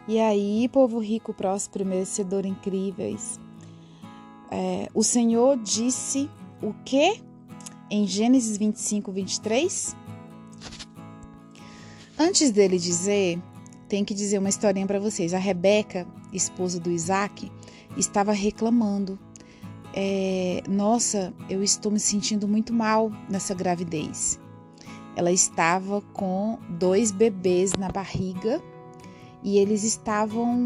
E aí, povo rico, próspero, merecedor, incríveis. O Senhor disse o quê? Em Gênesis 25, 23? Antes dele dizer, tem que dizer uma historinha para vocês. A Rebeca, esposa do Isaac, estava reclamando. Nossa, eu estou me sentindo muito mal nessa gravidez. Ela estava com 2 bebês na barriga e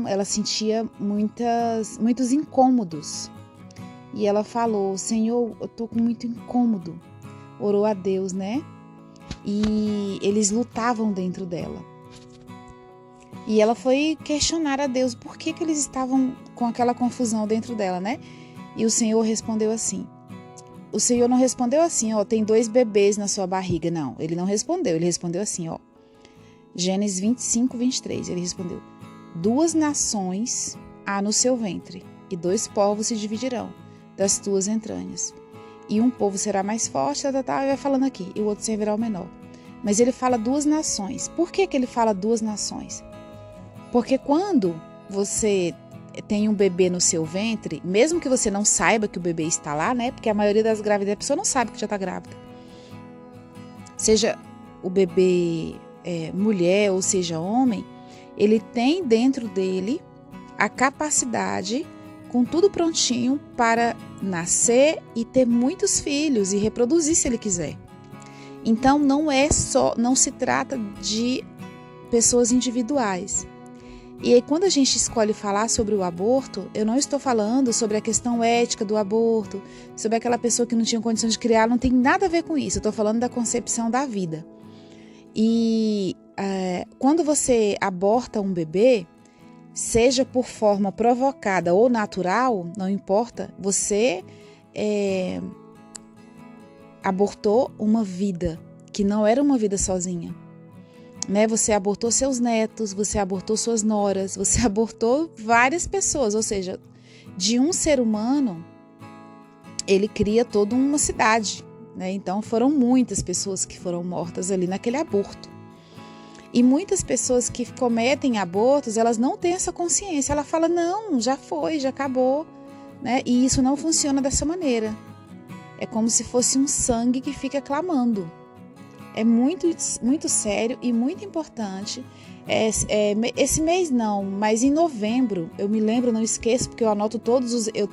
ela sentia muitos incômodos. E ela falou: Senhor, eu estou com muito incômodo. Orou a Deus, né? E eles lutavam dentro dela. E ela foi questionar a Deus por que eles estavam com aquela confusão dentro dela, né? E o Senhor respondeu assim. O Senhor não respondeu assim, tem 2 bebês na sua barriga. Não, ele não respondeu. Ele respondeu assim, Gênesis 25, 23. Ele respondeu: 2 nações há no seu ventre, e 2 povos se dividirão das tuas entranhas. E um povo será mais forte, e vai falando aqui, e o outro servirá ao menor. Mas ele fala 2 nações. Por que ele fala 2 nações? Porque quando você tem um bebê no seu ventre, mesmo que você não saiba que o bebê está lá, né? Porque a maioria das grávidas, a pessoa não sabe que já está grávida. Seja o bebê mulher ou seja homem, ele tem dentro dele a capacidade, com tudo prontinho, para nascer e ter muitos filhos e reproduzir se ele quiser. Então não se trata de pessoas individuais. E aí, quando a gente escolhe falar sobre o aborto, eu não estou falando sobre a questão ética do aborto, sobre aquela pessoa que não tinha condição de criar, não tem nada a ver com isso. Eu estou falando da concepção da vida. E quando você aborta um bebê, seja por forma provocada ou natural, não importa, você abortou uma vida, que não era uma vida sozinha. Né? Você abortou seus netos, você abortou suas noras, você abortou várias pessoas, ou seja, de um ser humano, ele cria toda uma cidade, né? Então foram muitas pessoas que foram mortas ali naquele aborto. E muitas pessoas que cometem abortos, elas não têm essa consciência, ela fala, não, já foi, já acabou, né? E isso não funciona dessa maneira. É como se fosse um sangue que fica clamando. É muito, muito sério e muito importante. Esse mês não, mas em novembro, eu me lembro, não esqueço, porque eu anoto eu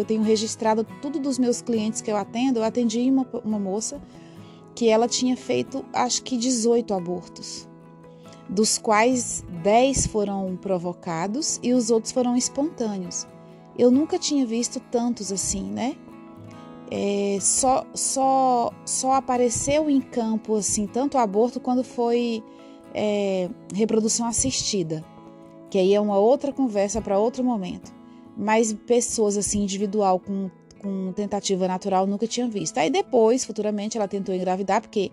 tenho registrado tudo dos meus clientes que eu atendo. Eu atendi uma moça que ela tinha feito, acho que 18 abortos, dos quais 10 foram provocados e os outros foram espontâneos. Eu nunca tinha visto tantos assim, né? Só apareceu em campo assim, tanto aborto quando foi reprodução assistida, que aí é uma outra conversa para outro momento. Mas pessoas assim, individual com tentativa natural, nunca tinha visto. Aí depois, futuramente, ela tentou engravidar, porque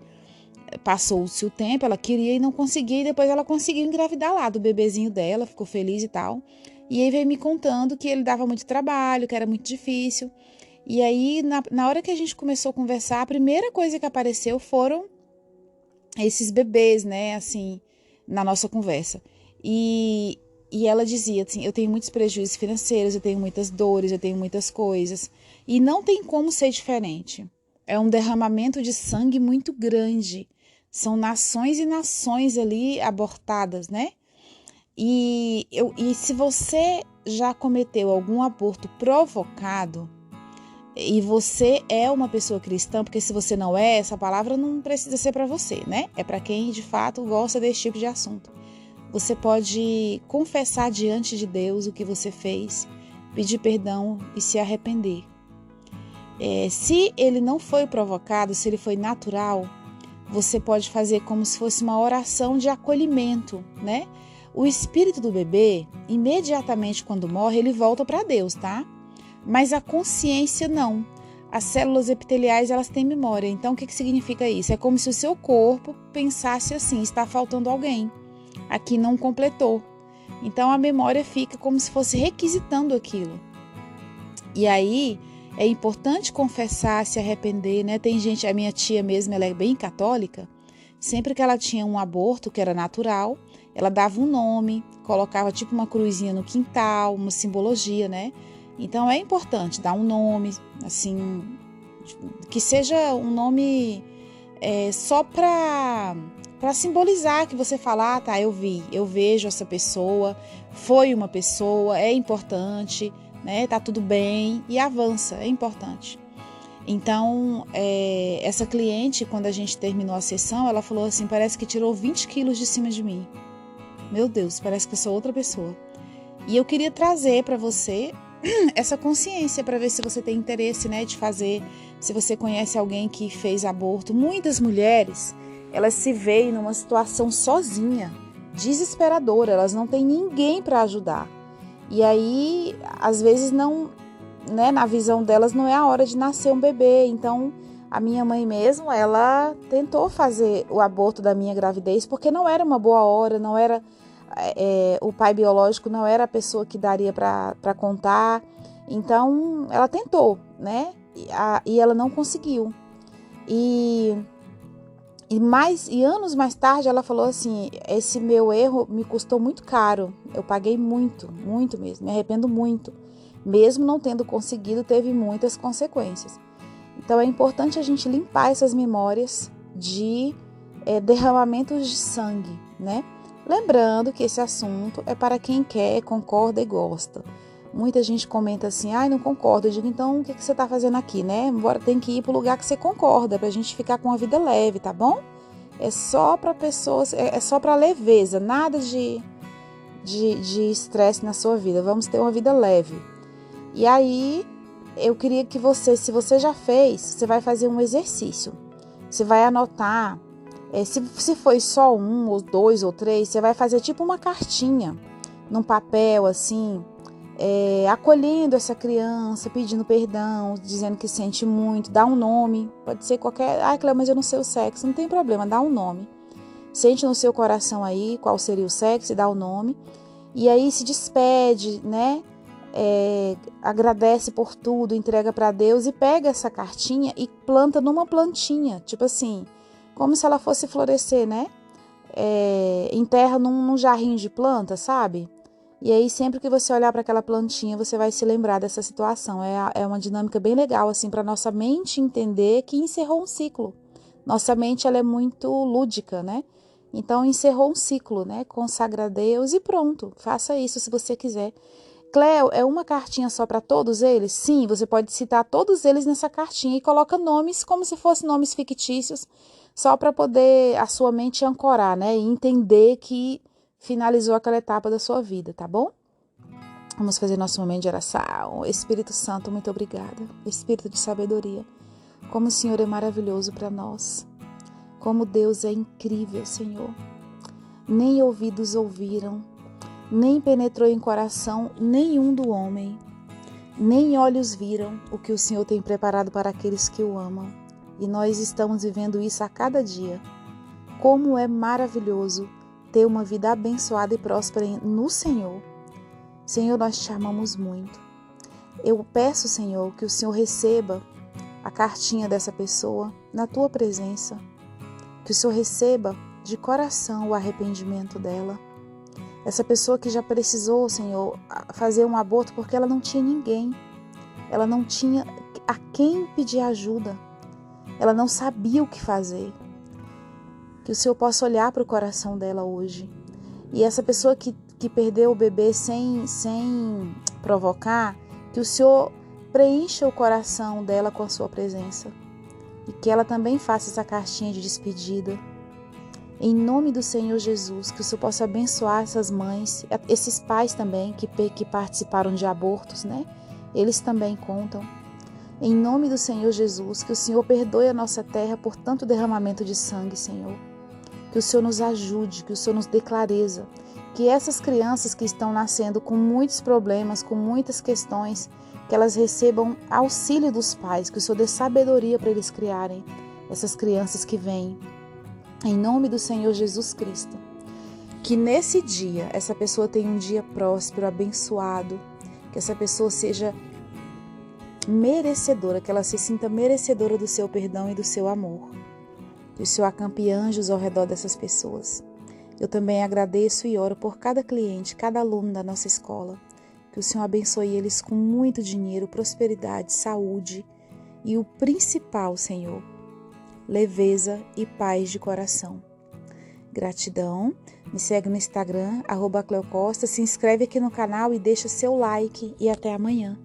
passou-se o tempo, ela queria e não conseguia, e depois ela conseguiu engravidar lá do bebezinho dela, ficou feliz e tal. E aí veio me contando que ele dava muito trabalho, que era muito difícil. E aí, na hora que a gente começou a conversar, a primeira coisa que apareceu foram esses bebês, né, assim, na nossa conversa. E ela dizia assim, eu tenho muitos prejuízos financeiros, eu tenho muitas dores, eu tenho muitas coisas. E não tem como ser diferente. É um derramamento de sangue muito grande. São nações e nações ali abortadas, né? E se você já cometeu algum aborto provocado, e você é uma pessoa cristã, porque se você não é, essa palavra não precisa ser para você, né? É para quem de fato gosta desse tipo de assunto. Você pode confessar diante de Deus o que você fez, pedir perdão e se arrepender. Se ele não foi provocado, se ele foi natural, você pode fazer como se fosse uma oração de acolhimento, né? O espírito do bebê, imediatamente quando morre, ele volta para Deus, tá? Mas a consciência não. As células epiteliais, elas têm memória. Então, o que significa isso? É como se o seu corpo pensasse assim, está faltando alguém. Aqui não completou. Então, a memória fica como se fosse requisitando aquilo. E aí, é importante confessar, se arrepender, né? Tem gente, a minha tia mesmo, ela é bem católica. Sempre que ela tinha um aborto que era natural, ela dava um nome, colocava tipo uma cruzinha no quintal, uma simbologia, né? Então é importante dar um nome, assim, que seja um nome só para simbolizar, que você fala, tá, eu vejo essa pessoa, foi uma pessoa, é importante, né? Tá tudo bem e avança, é importante. Então, essa cliente, quando a gente terminou a sessão, ela falou assim, parece que tirou 20 quilos de cima de mim. Meu Deus, parece que eu sou outra pessoa. E eu queria trazer para você essa consciência, para ver se você tem interesse, né, de fazer, se você conhece alguém que fez aborto. Muitas mulheres, elas se veem numa situação sozinha, desesperadora, elas não têm ninguém para ajudar. E aí, às vezes não, né, na visão delas não é a hora de nascer um bebê. Então, a minha mãe mesmo, ela tentou fazer o aborto da minha gravidez porque não era uma boa hora, não era o pai biológico não era a pessoa que daria para contar. Então, ela tentou, né? E ela não conseguiu. E anos mais tarde ela falou assim, esse meu erro me custou muito caro. Eu paguei muito, muito mesmo. Me arrependo muito. Mesmo não tendo conseguido, teve muitas consequências. Então, é importante a gente limpar essas memórias de derramamentos de sangue, né? Lembrando que esse assunto é para quem quer, concorda e gosta. Muita gente comenta assim, não concordo. Eu digo, então o que você está fazendo aqui, né? Embora tem que ir para o lugar que você concorda, para a gente ficar com a vida leve, tá bom? É só para pessoas, é só para leveza, nada de estresse na sua vida. Vamos ter uma vida leve. E aí, eu queria que você, se você já fez, você vai fazer um exercício. Você vai anotar. Se foi só 1, ou 2, ou 3, você vai fazer tipo uma cartinha num papel assim, acolhendo essa criança, pedindo perdão, dizendo que sente muito, dá um nome, pode ser qualquer. Cléo, mas eu não sei o sexo, não tem problema, dá um nome. Sente no seu coração aí qual seria o sexo e dá o nome. E aí se despede, né? Agradece por tudo, entrega para Deus e pega essa cartinha e planta numa plantinha, tipo assim, como se ela fosse florescer, né? Enterra num jarrinho de planta, sabe? E aí sempre que você olhar para aquela plantinha, você vai se lembrar dessa situação. É uma dinâmica bem legal, assim, para nossa mente entender que encerrou um ciclo. Nossa mente, ela é muito lúdica, né? Então, encerrou um ciclo, né? Consagra a Deus e pronto. Faça isso se você quiser. Cléo, é uma cartinha só para todos eles? Sim, você pode citar todos eles nessa cartinha e coloca nomes como se fossem nomes fictícios, só para poder a sua mente ancorar, né? E entender que finalizou aquela etapa da sua vida, tá bom? Vamos fazer nosso momento de oração. Espírito Santo, muito obrigada. Espírito de sabedoria, como o Senhor é maravilhoso para nós. Como Deus é incrível, Senhor. Nem ouvidos ouviram, nem penetrou em coração nenhum do homem, nem olhos viram o que o Senhor tem preparado para aqueles que o amam. E nós estamos vivendo isso a cada dia. Como é maravilhoso ter uma vida abençoada e próspera no Senhor. Senhor, nós te amamos muito. Eu peço, Senhor, que o Senhor receba a cartinha dessa pessoa na tua presença. Que o Senhor receba de coração o arrependimento dela. Essa pessoa que já precisou, Senhor, fazer um aborto porque ela não tinha ninguém. Ela não tinha a quem pedir ajuda. Ela não sabia o que fazer. Que o Senhor possa olhar para o coração dela hoje. E essa pessoa que perdeu o bebê sem provocar, que o Senhor preencha o coração dela com a sua presença. E que ela também faça essa cartinha de despedida. Em nome do Senhor Jesus, que o Senhor possa abençoar essas mães, esses pais também que participaram de abortos, né? Eles também contam. Em nome do Senhor Jesus, que o Senhor perdoe a nossa terra por tanto derramamento de sangue, Senhor. Que o Senhor nos ajude, que o Senhor nos dê clareza. Que essas crianças que estão nascendo com muitos problemas, com muitas questões, que elas recebam auxílio dos pais, que o Senhor dê sabedoria para eles criarem essas crianças que vêm. Em nome do Senhor Jesus Cristo. Que nesse dia, essa pessoa tenha um dia próspero, abençoado. Que essa pessoa seja merecedora, que ela se sinta merecedora do seu perdão e do seu amor. Que o Senhor acampe anjos ao redor dessas pessoas. Eu também agradeço e oro por cada cliente, cada aluno da nossa escola. Que o Senhor abençoe eles com muito dinheiro, prosperidade, saúde e o principal, Senhor, leveza e paz de coração. Gratidão. Me segue no Instagram, @cleocosta, se inscreve aqui no canal e deixa seu like e até amanhã.